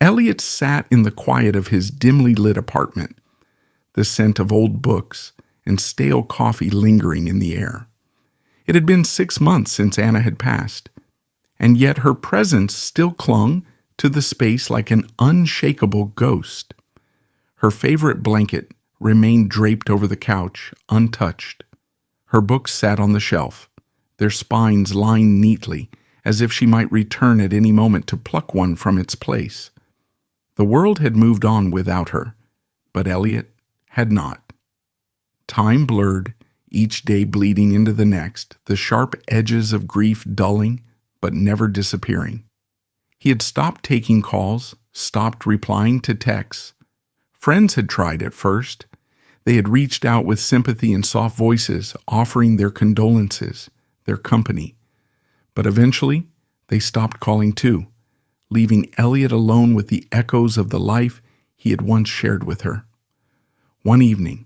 Elliot sat in the quiet of his dimly lit apartment, the scent of old books and stale coffee lingering in the air. It had been 6 months since Anna had passed, and yet her presence still clung to the space like an unshakable ghost. Her favorite blanket remained draped over the couch, untouched. Her books sat on the shelf, their spines lined neatly, as if she might return at any moment to pluck one from its place. The world had moved on without her, but Elliot had not. Time blurred, each day bleeding into the next, the sharp edges of grief dulling but never disappearing. He had stopped taking calls, stopped replying to texts. Friends had tried at first. They had reached out with sympathy and soft voices, offering their condolences, their company. But eventually, they stopped calling too, leaving Elliot alone with the echoes of the life he had once shared with her. One evening,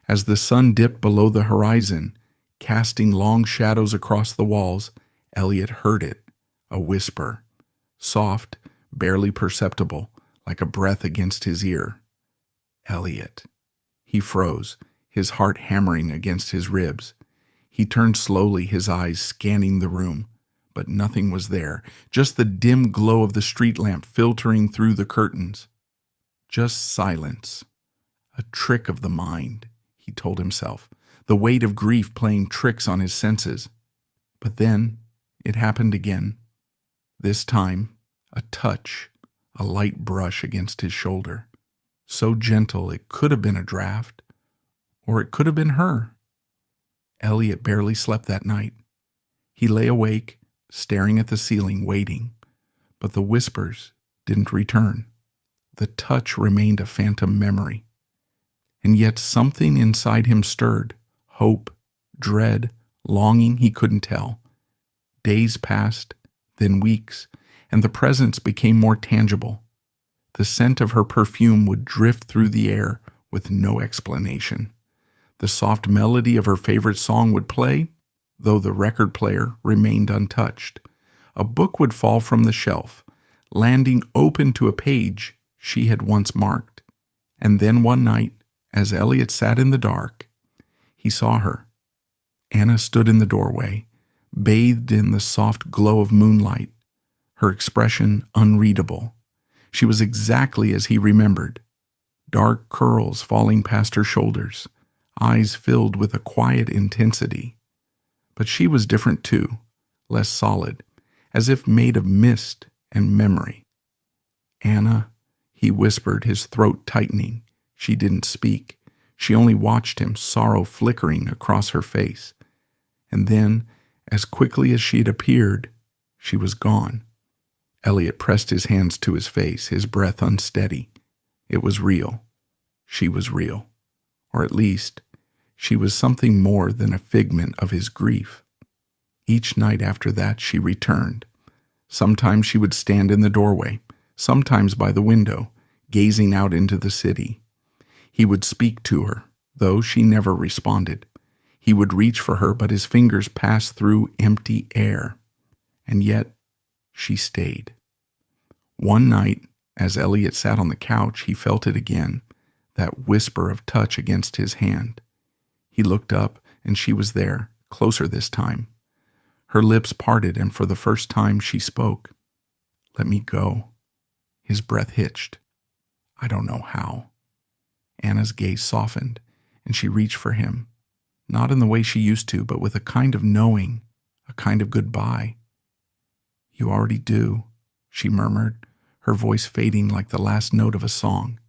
as the sun dipped below the horizon, casting long shadows across the walls, Elliot heard it, a whisper, soft, barely perceptible, like a breath against his ear. Elliot. He froze, his heart hammering against his ribs. He turned slowly, his eyes scanning the room, but nothing was there, just the dim glow of the street lamp filtering through the curtains. Just silence. A trick of the mind, he told himself, the weight of grief playing tricks on his senses. But then it happened again. This time, a touch, a light brush against his shoulder. So gentle it could have been a draft, or it could have been her. Elliot barely slept that night. He lay awake, staring at the ceiling, waiting, but the whispers didn't return. The touch remained a phantom memory. And yet something inside him stirred, hope, dread, longing, he couldn't tell. Days passed, then weeks, and the presence became more tangible. The scent of her perfume would drift through the air with no explanation. The soft melody of her favorite song would play, though the record player remained untouched. A book would fall from the shelf, landing open to a page she had once marked. And then one night, as Elliot sat in the dark, he saw her. Anna stood in the doorway, bathed in the soft glow of moonlight, her expression unreadable. She was exactly as he remembered, dark curls falling past her shoulders, eyes filled with a quiet intensity. But she was different too, less solid, as if made of mist and memory. Anna, he whispered, his throat tightening. She didn't speak. She only watched him, sorrow flickering across her face. And then, as quickly as she had appeared, she was gone. Elliot pressed his hands to his face, his breath unsteady. It was real. She was real. Or at least, she was something more than a figment of his grief. Each night after that, she returned. Sometimes she would stand in the doorway, sometimes by the window, gazing out into the city. He would speak to her, though she never responded. He would reach for her, but his fingers passed through empty air. And yet, she stayed. One night, as Elliot sat on the couch, he felt it again, that whisper of touch against his hand. He looked up, and she was there, closer this time. Her lips parted, and for the first time she spoke. "Let me go." His breath hitched. "I don't know how." Anna's gaze softened, and she reached for him, not in the way she used to, but with a kind of knowing, a kind of goodbye. "You already do," she murmured, her voice fading like the last note of a song.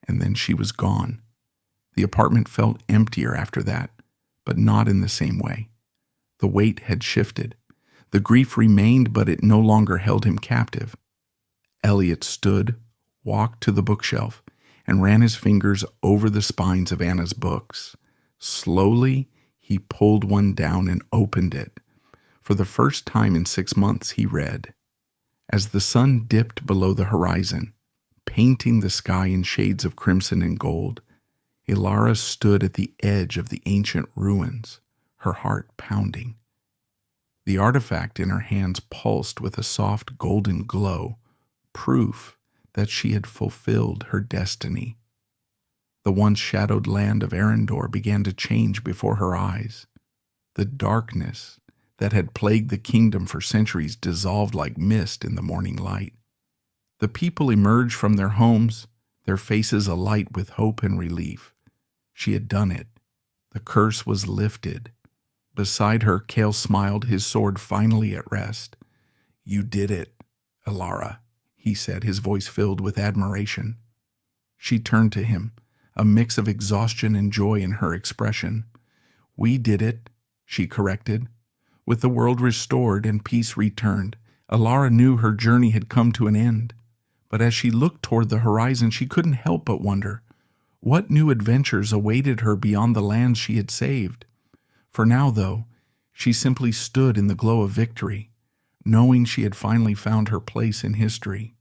And then she was gone. The apartment felt emptier after that, but not in the same way. The weight had shifted. The grief remained, but it no longer held him captive. Elliot stood, walked to the bookshelf, and ran his fingers over the spines of Anna's books. Slowly, he pulled one down and opened it. For the first time in 6 months, he read. As the sun dipped below the horizon, painting the sky in shades of crimson and gold, Ilara stood at the edge of the ancient ruins, her heart pounding. The artifact in her hands pulsed with a soft golden glow, proof that she had fulfilled her destiny. The once shadowed land of Arendor began to change before her eyes. The darkness that had plagued the kingdom for centuries dissolved like mist in the morning light. The people emerged from their homes, their faces alight with hope and relief. She had done it. The curse was lifted. Beside her, Kale smiled, his sword finally at rest. "You did it, Alara," he said, his voice filled with admiration. She turned to him, a mix of exhaustion and joy in her expression. "We did it," she corrected. With the world restored and peace returned, Alara knew her journey had come to an end. But as she looked toward the horizon, she couldn't help but wonder, what new adventures awaited her beyond the lands she had saved? For now, though, she simply stood in the glow of victory, knowing she had finally found her place in history.